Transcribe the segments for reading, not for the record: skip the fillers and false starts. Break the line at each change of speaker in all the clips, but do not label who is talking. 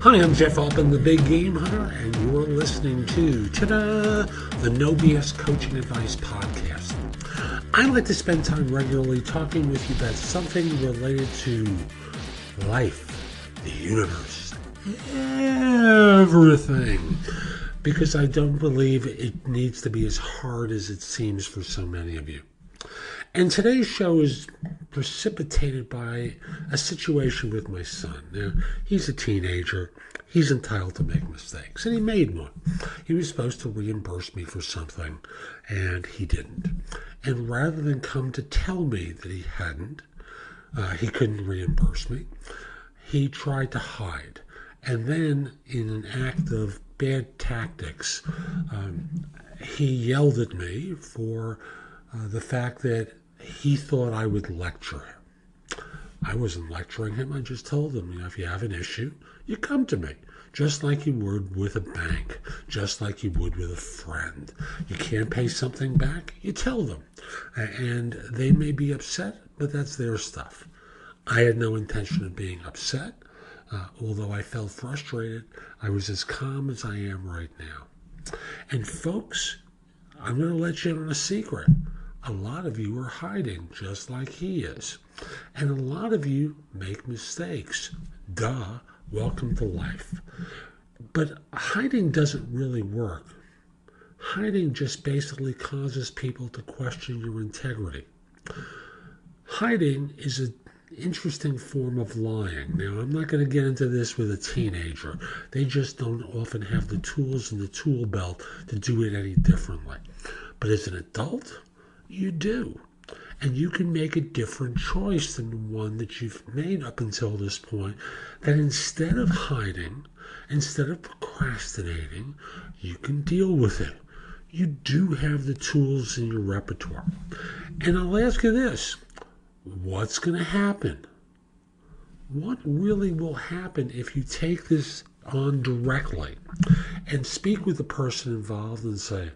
Hi, I'm Jeff Altman, the Big Game Hunter, and you're listening to, the No BS Coaching Advice Podcast. I like to spend time regularly talking with you about something related to life, the universe, everything, because I don't believe it needs to be as hard as it seems for so many of you. And today's show is precipitated by a situation with my son. Now, he's a teenager. He's entitled to make mistakes, and he made one. He was supposed to reimburse me for something, and he didn't. And rather than come to tell me that he hadn't, he couldn't reimburse me, he tried to hide. And then, in an act of bad tactics, he yelled at me for the fact that he thought I would lecture him. I wasn't lecturing him. I just told him, if you have an issue, you come to me, just like you would with a bank, just like you would with a friend. You can't pay something back, you tell them. And they may be upset, but that's their stuff. I had no intention of being upset. Although I felt frustrated, I was as calm as I am right now. And folks, I'm going to let you in on a secret. A lot of you are hiding just like he is. And a lot of you make mistakes. Duh, welcome to life. But hiding doesn't really work. Hiding just basically causes people to question your integrity. Hiding is an interesting form of lying. Now, I'm not going to get into this with a teenager. They just don't often have the tools in the tool belt to do it any differently. But as an adult, you do. And you can make a different choice than the one that you've made up until this point. That instead of hiding, instead of procrastinating, you can deal with it. You do have the tools in your repertoire. And I'll ask you this. What's going to happen? What really will happen if you take this on directly and speak with the person involved and say,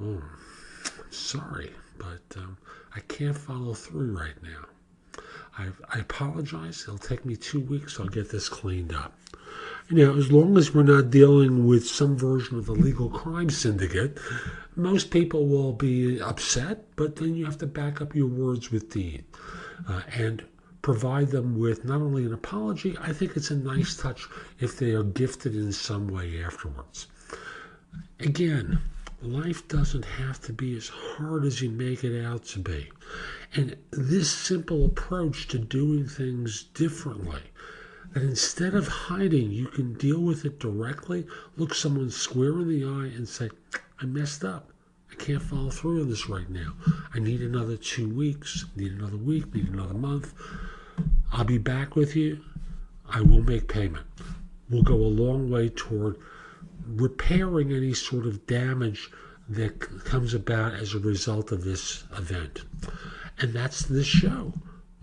oh, sorry, but I can't follow through right now. I apologize. It'll take me 2 weeks. I'll get this cleaned up. Now, as long as we're not dealing with some version of a legal crime syndicate, most people will be upset, but then you have to back up your words with deed and provide them with not only an apology, I think it's a nice touch if they are gifted in some way afterwards. Again, life doesn't have to be as hard as you make it out to be. And this simple approach to doing things differently, that instead of hiding, you can deal with it directly, look someone square in the eye and say, I messed up. I can't follow through on this right now. I need another 2 weeks, need another week, need another month. I'll be back with you. I will make payment. We'll go a long way toward repairing any sort of damage that comes about as a result of this event. And that's this show.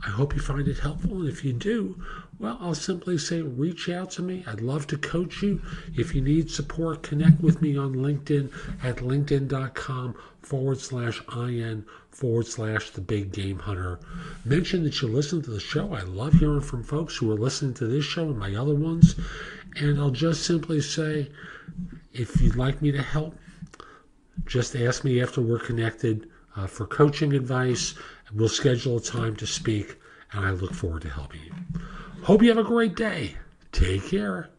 I hope you find it helpful, and if you do, well, I'll simply say reach out to me. I'd love to coach you. If you need support, connect with me on LinkedIn at linkedin.com/IN/the Big Game Hunter. Mention that you listen to the show. I love hearing from folks who are listening to this show and my other ones. And I'll just simply say, if you'd like me to help, just ask me after we're connected for coaching advice. We'll schedule a time to speak, and I look forward to helping you. Hope you have a great day. Take care.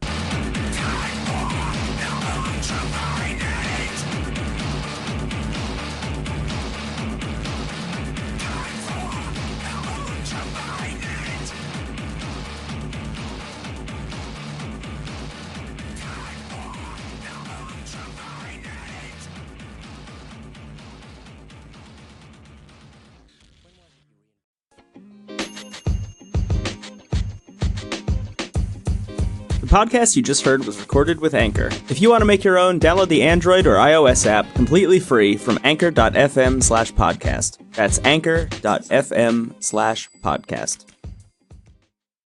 The podcast you just heard was recorded with Anchor. If you want to make your own, download the Android or iOS app completely free from anchor.fm/podcast. That's anchor.fm/podcast.